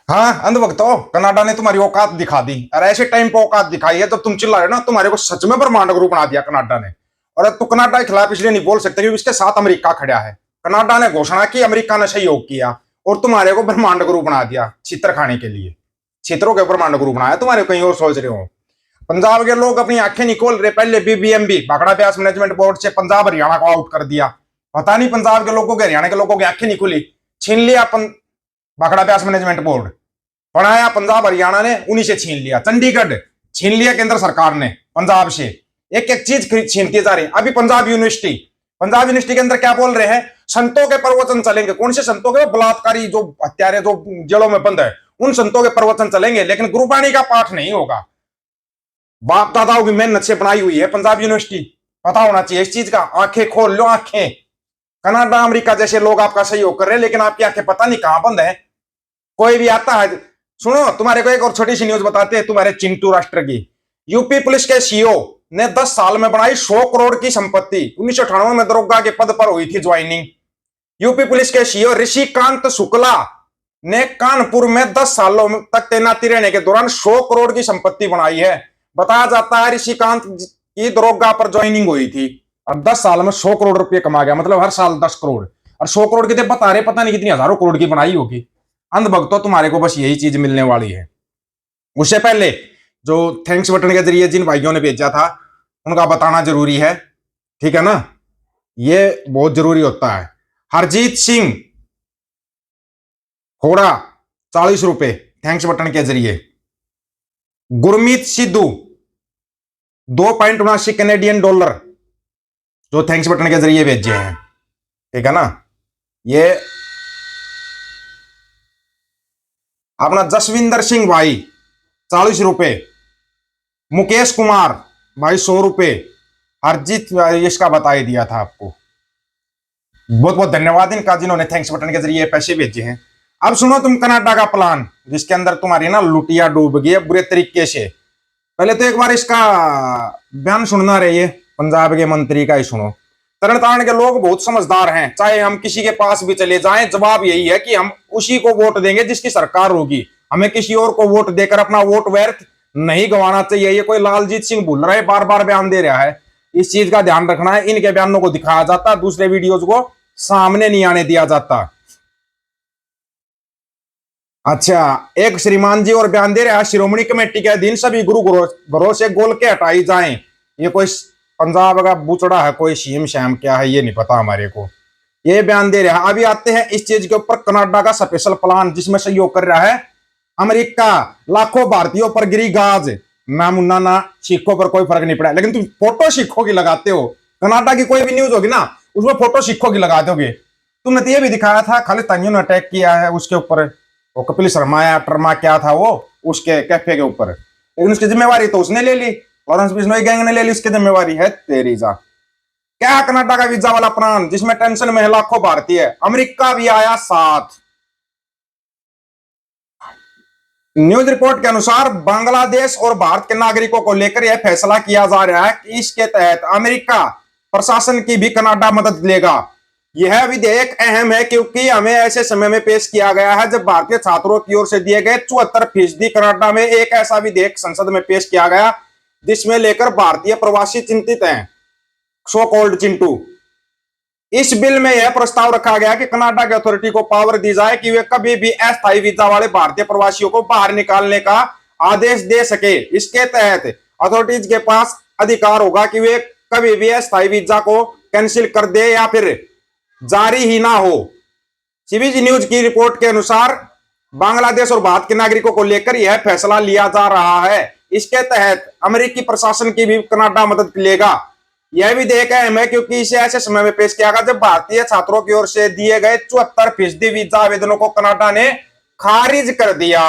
हाँ अंधभक्त हो, कनाडा ने तुम्हारी औकात दिखा दी। और ऐसे टाइम पे औकात दिखाई है जब तुम चिल्ला रहे हो ना, तुम्हारे को सच में ब्रह्मांड गुरु बना दिया कनाडा ने। और अब तो कनाडा के खिलाफ इसलिए नहीं बोल सकते क्योंकि इसके साथ अमेरिका खड़ा है। कनाडा ने घोषणा की, अमेरिका ने सहयोग किया और तुम्हारे को ब्रह्मांड गुरु बना दिया चित्र खाने के लिए। चित्रों के ब्रह्मांड गुरु बनाया, तुम्हारे कहीं और सोच रहे हो। पंजाब के लोग अपनी आंखें नहीं खोल रहे। पहले BBMB Bhakra Beas management board से पंजाब हरियाणा को आउट कर दिया। पता नहीं पंजाब के लोगों के, हरियाणा के लोगों की आंखें नहीं खुली। छीन लिया भाखड़ा ब्यास मैनेजमेंट बोर्ड, बनाया पंजाब हरियाणा ने, उन्हीं से छीन लिया। चंडीगढ़ छीन लिया केंद्र सरकार ने पंजाब से। एक एक चीज छीनती जा रही है। अभी पंजाब यूनिवर्सिटी के अंदर क्या बोल रहे हैं, संतों के प्रवचन चलेंगे। कौन से संतों के? बलात्कारी जो हत्यारे जो जेलों में बंद है, उन संतों के प्रवचन चलेंगे, लेकिन गुरुबाणी का पाठ नहीं होगा। बाप दादाओं की मेहनत से बनाई हुई है पंजाब यूनिवर्सिटी, पता होना चाहिए इस चीज का। आंखें खोल लो, आंखें। कनाडा अमेरिका जैसे लोग आपका सहयोग कर रहे हैं, लेकिन आपकी आंखें पता नहीं कहां बंद है। कोई भी आता है। सुनो, तुम्हारे को एक और छोटी सी न्यूज बताते हैं, तुम्हारे चिंटू राष्ट्र की। यूपी पुलिस के सीईओ ने 10 साल में बनाई 100 करोड़ की संपत्ति। 1998 में दरोगा के पद पर हुई थी ज्वाइनिंग। यूपी पुलिस के सीईओ ऋषिकांत शुक्ला ने कानपुर में 10 सालों तक तैनाती रहने के दौरान 100 करोड़ की संपत्ति बनाई है। बताया जाता है ऋषिकांत की दरोगा पर ज्वाइनिंग हुई थी और 10 साल में 100 करोड़ रुपए कमा गया। मतलब हर साल 10 करोड़। और 100 करोड़ की बता रहे, पता नहीं कितनी हजारों करोड़ की बनाई होगी। अंधभक्तों, तुम्हारे को बस यही चीज मिलने वाली है। उससे पहले जो थैंक्स बटन के जरिए जिन भाइयों ने भेजा था, उनका बताना जरूरी है, ठीक है ना। ये बहुत जरूरी होता है। हरजीत सिंह होड़ा 40 रुपए थैंक्स बटन के जरिए। गुरमीत सिद्धू 2.79 कैनेडियन डॉलर जो थैंक्स बटन के जरिए भेजे हैं, ठीक है ना। ये अपना जसविंदर सिंह भाई 40 रुपए। मुकेश कुमार भाई 100 रुपए। हरजीत इसका बता ही दिया था आपको। बहुत बहुत धन्यवाद इनका जिन्होंने थैंक्स बटन के जरिए पैसे भेजे हैं। अब सुनो तुम कनाडा का प्लान, जिसके अंदर तुम्हारी ना लुटिया डूब गई है बुरे तरीके से। पहले तो एक बार इसका बयान सुनना रहिए, पंजाब के मंत्री का ही सुनो। तरन तारण के लोग बहुत समझदार हैं, चाहे हम किसी के पास भी चले जाएं, जवाब यही है कि हम उसी को वोट देंगे जिसकी सरकार होगी। हमें किसी और को वोट देकर अपना वोट व्यर्थ नहीं गंवाना चाहिए। ये कोई लालजीत सिंह भूल रहा है, बार बार बयान दे रहा है। इस चीज का ध्यान रखना है। इनके बयानों को दिखाया जाता, दूसरे वीडियोज को सामने नहीं आने दिया जाता। अच्छा, एक श्रीमान जी और बयान दे रहे हैं, शिरोमणि कमेटी के अधीन सभी गुरु घरों से गोल के हटाई जाएं। ये कोई पंजाब का बुचड़ा है, कोई सीएम शैम क्या है ये नहीं पता हमारे को। ये बयान दे रहा है। अभी आते हैं इस चीज के ऊपर, कनाडा का स्पेशल प्लान जिसमें सहयोग कर रहा है अमेरिका। लाखों भारतीयों पर गिरी गाज। ना मुन्ना ना सिखों पर कोई फर्क नहीं पड़ा, लेकिन तुम फोटो सिखों की लगाते हो। कनाडा की कोई भी न्यूज होगी ना, उसमें फोटो सिखों की लगा दोगे। तुमने तो ये भी दिखाया था खालिद तांगियों ने अटैक किया है उसके ऊपर, वो कपिल शर्मा या टर्मा क्या था वो, उसके कैफे के ऊपर, लेकिन उसकी जिम्मेवारी तो उसने ले ली। लॉरेंस बिश्नोई गैंग ने ले ली, उसकी जिम्मेवारी है तेरी जा। क्या कनाडा का वीजा वाला प्लान जिसमें टेंशन में है लाखों भारतीय, अमेरिका भी आया साथ। न्यूज रिपोर्ट के अनुसार बांग्लादेश और भारत के नागरिकों को लेकर यह फैसला किया जा रहा है कि इसके तहत अमेरिका प्रशासन की भी कनाडा मदद लेगा। यह विधेयक अहम है क्योंकि हमें ऐसे समय में पेश किया गया है जब भारतीय छात्रों की ओर से दिए गए 74% कनाडा में एक ऐसा विधेयक संसद में पेश किया गया जिसमें लेकर भारतीय प्रवासी चिंतित हैं, सो कॉल्ड चिंटू। इस बिल में यह प्रस्ताव रखा गया कि कनाडा की अथॉरिटी को पावर दी जाए कि वे कभी भी अस्थायी वीजा वाले भारतीय प्रवासियों को बाहर निकालने का आदेश दे सके। इसके तहत अथॉरिटीज के पास अधिकार होगा कि वे कभी भी अस्थायी वीजा को कैंसिल कर दे या फिर जारी ही ना हो। सीबीसी न्यूज की रिपोर्ट के अनुसार बांग्लादेश और भारत के नागरिकों को लेकर यह फैसला लिया जा रहा है। इसके तहत अमेरिकी प्रशासन की भी कनाडा मदद लेगा। यह भी देखा है क्योंकि इसे ऐसे समय में पेश किया गया जब भारतीय छात्रों की ओर से दिए गए 74% वीजा आवेदनों को कनाडा ने खारिज कर दिया।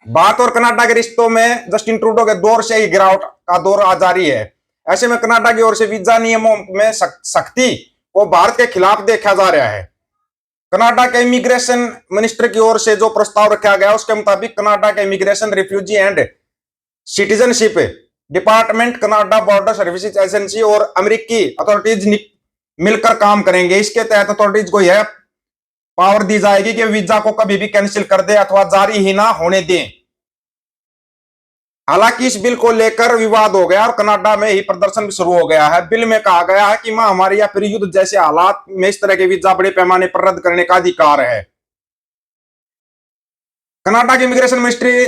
भारत और कनाडा के रिश्तों में जस्टिन ट्रूडो के दौर से ही गिरावट का दौर जारी है। ऐसे में कनाडा की ओर से वीजा नियमों में सख्ती को भारत के खिलाफ देखा जा रहा है। कनाडा के इमिग्रेशन मिनिस्टर की ओर से जो प्रस्ताव रखा गया उसके मुताबिक कनाडा के immigration, refugee and citizenship department, Canada border services agency और अमेरिकी अथॉरिटीज मिलकर काम करेंगे। इसके तहत अथॉरिटीज को यह पावर दी जाएगी कि वीजा को कभी भी कैंसिल कर दे अथवा जारी ही ना होने दें। हालांकि इस बिल को लेकर विवाद हो गया और कनाडा में ही प्रदर्शन भी शुरू हो गया है। बिल में कहा गया है कि महामारी या फिर युद्ध जैसे हालात में इस तरह के वीजा बड़े पैमाने पर रद्द करने का अधिकार है। कनाडा की इमिग्रेशन मिनिस्ट्री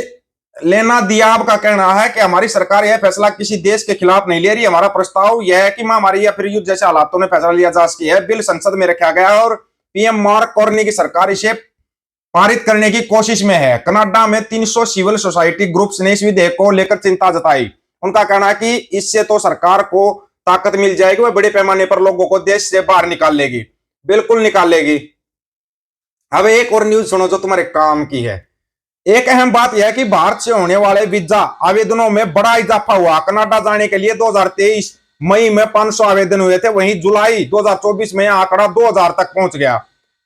लेना दियाब का कहना है कि हमारी सरकार यह फैसला किसी देश के खिलाफ नहीं ले रही। हमारा प्रस्ताव यह है कि महामारी या फिर युद्ध जैसे हालातों में फैसला लिया जा सके। बिल संसद में रखा गया है और पीएम मार्क कार्नी की सरकार इसे पारित करने की कोशिश में है। कनाडा में 300 सिविल सोसाइटी ग्रुप्स ने इस विधेयक को लेकर चिंता जताई। उनका कहना है कि इससे तो सरकार को ताकत मिल जाएगी, वह बड़े पैमाने पर लोगों को देश से बाहर निकाल लेगी। बिल्कुल निकाल लेगी। अब एक और न्यूज सुनो जो तुम्हारे काम की है। एक अहम बात यह है कि भारत से होने वाले वीजा आवेदनों में बड़ा इजाफा हुआ। कनाडा जाने के लिए 2023 मई में 500 आवेदन हुए थे, वहीं जुलाई 2024 में आंकड़ा 2000 तक पहुंच गया।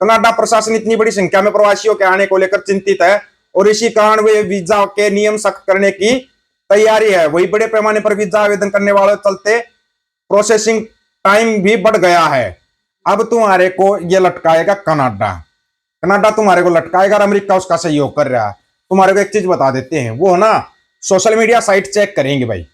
कनाडा प्रशासन इतनी बड़ी संख्या में प्रवासियों के आने को लेकर चिंतित है और इसी कारण वे वीजा के नियम सख्त करने की तैयारी है। वही बड़े पैमाने पर वीजा आवेदन करने वालों चलते प्रोसेसिंग टाइम भी बढ़ गया है। अब तुम्हारे को यह लटकाएगा कनाडा। कनाडा तुम्हारे को लटकाएगा और अमेरिका उसका सहयोग कर रहा है। तुम्हारे को एक चीज बता देते हैं, वो ना सोशल मीडिया साइट चेक करेंगे भाई।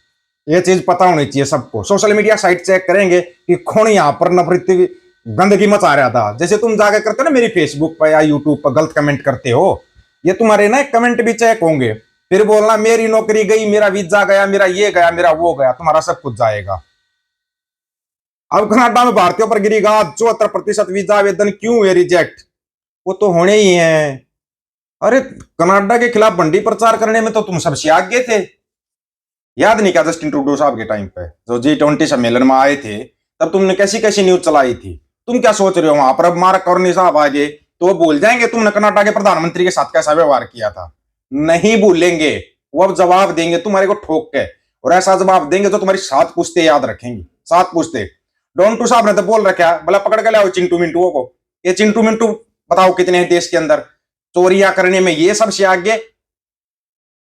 ये चीज पता होनी चाहिए सबको। सोशल मीडिया साइट चेक करेंगे कि कौन यहाँ पर नफरती गंदगी मचा रहा था। जैसे तुम जाकर करते हो ना मेरी फेसबुक पर या यूट्यूब पर गलत कमेंट करते हो, ये तुम्हारे ना कमेंट भी चेक होंगे। फिर बोलना मेरी नौकरी गई, मेरा वीजा गया, मेरा ये गया, मेरा वो गया, तुम्हारा सब कुछ जाएगा। अब कनाडा में भारतीयों पर गिरी गाज। 74% वीजा आवेदन क्यों हुए रिजेक्ट? वो तो होने ही है। अरे कनाडा के खिलाफ बंडी प्रचार करने में तो तुम सबसे आगे थे। याद नहीं क्या जस्टिन ट्रूडो साहब के टाइम पे जो G20 सम्मेलन में आए थे, तब तुमने कैसी कैसी न्यूज चलाई थी। तुम क्या सोच रहे हो वहां पर अब मार्क कार्नी साहब आ गए तो वो भूल जाएंगे तुमने कनाडा के प्रधानमंत्री के साथ कैसा व्यवहार किया था? नहीं भूलेंगे। वो अब जवाब देंगे तुम्हारे को ठोक के, और ऐसा जवाब देंगे जो तुम्हारी 7 पुश्ते याद रखेंगी। 7 पुश्ते। डोंटू साहब ने तो बोल रखा है, बोला पकड़ के लाओ चिंटू मिंटुओं को। ये चिंटू मिंटू बताओ कितने हैं देश के अंदर? चोरियां करने में ये सबसे आगे,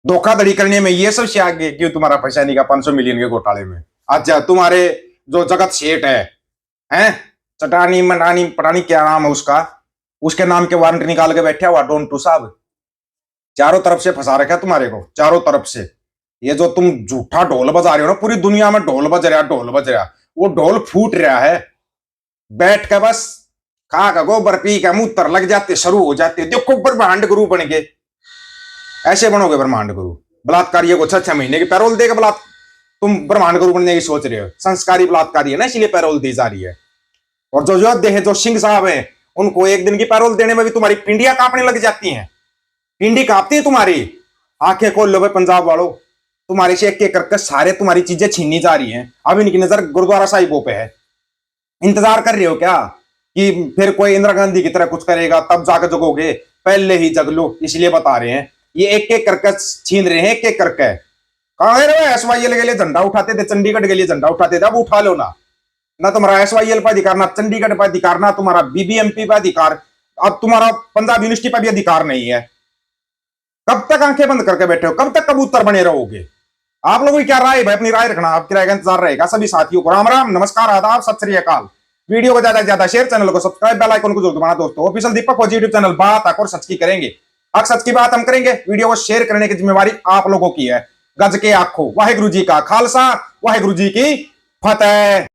धोखाधड़ी करने में ये सबसे आगे। क्यों तुम्हारा पैसा नहीं का 500 मिलियन के घोटाले में? अच्छा तुम्हारे जो जगत सेठ है चटानी मटानी पटानी क्या नाम है उसका, उसके नाम के वारंट निकाल के बैठा हुआ डोंटू साहब। चारों तरफ से फंसा रखा तुम्हारे को, चारों तरफ से। ये जो तुम झूठा ढोल बजा रहे हो ना, पूरी दुनिया में ढोल बज रहा, ढोल बज रहा, वो ढोल फूट रहा है। बैठ के बस खा का गोबर पी के मूत्र लग जाते, शुरू हो जाते। देखो ब्रह्मांड गुरु बन गए। ऐसे बनोगे ब्रह्मांड गुरु। बलात्कारियों को 6-6 महीने की पैरोल देगा बलात् तुम ब्रह्मांड गुरु बनने की सोच रहे हो। संस्कारी बलात्कारी है ना, इसलिए पैरोल दी जा रही है। और जो योद्धे है, जो सिंह साहब है, उनको एक दिन की पैरोल देने में भी तुम्हारी पिंडियां कांपने लग जाती हैं। पिंडी कांपती है तुम्हारी। आंखें खोल लो भाई पंजाब वालों, तुम्हारे से एक एक करके सारे तुम्हारी चीजें छीनी जा रही हैं। अब इनकी नजर गुरुद्वारा साहिबों पे है। इंतजार कर रहे हो क्या कि फिर कोई इंदिरा गांधी की तरह कुछ करेगा तब जाकर जगोगे? पहले ही जग लो, इसलिए बता रहे हैं। ये एक एक करके छीन रहे हैं, एक एक करके। कहा SYL के लिए झंडा उठाते थे, चंडीगढ़ के लिए झंडा उठाते थे, अब उठा लो ना। ना तुम्हारा SYL पर अधिकार, ना चंडीगढ़ पर अधिकार, ना तुम्हारा BBMP पर अधिकार, अब तुम्हारा पंजाब यूनिवर्सिटी पर भी अधिकार नहीं है। कब तक आंखें बंद करके बैठे हो? कब तक कबूतर बने रहोगे? आप लोगों की क्या राय है? अपनी राय रखना। आपकी राय का इंतजार रहेगा। सभी साथियों को राम राम, नमस्कार, आदाब, सत श्री अकाल। वीडियो को ज्यादा से ज्यादा शेयर, चैनल को सब्सक्राइब, बेल आइकन को जरूर दबाना दोस्तों। ऑफिशियल दीपक फौजी यूट्यूब चैनल बात और सच की करेंगे। अब सच की बात हम करेंगे। वीडियो को शेयर करने की जिम्मेवारी आप लोगों की है। गज के आखो। वाहिगुरु जी का खालसा, वाहिगुरु जी की फतेह।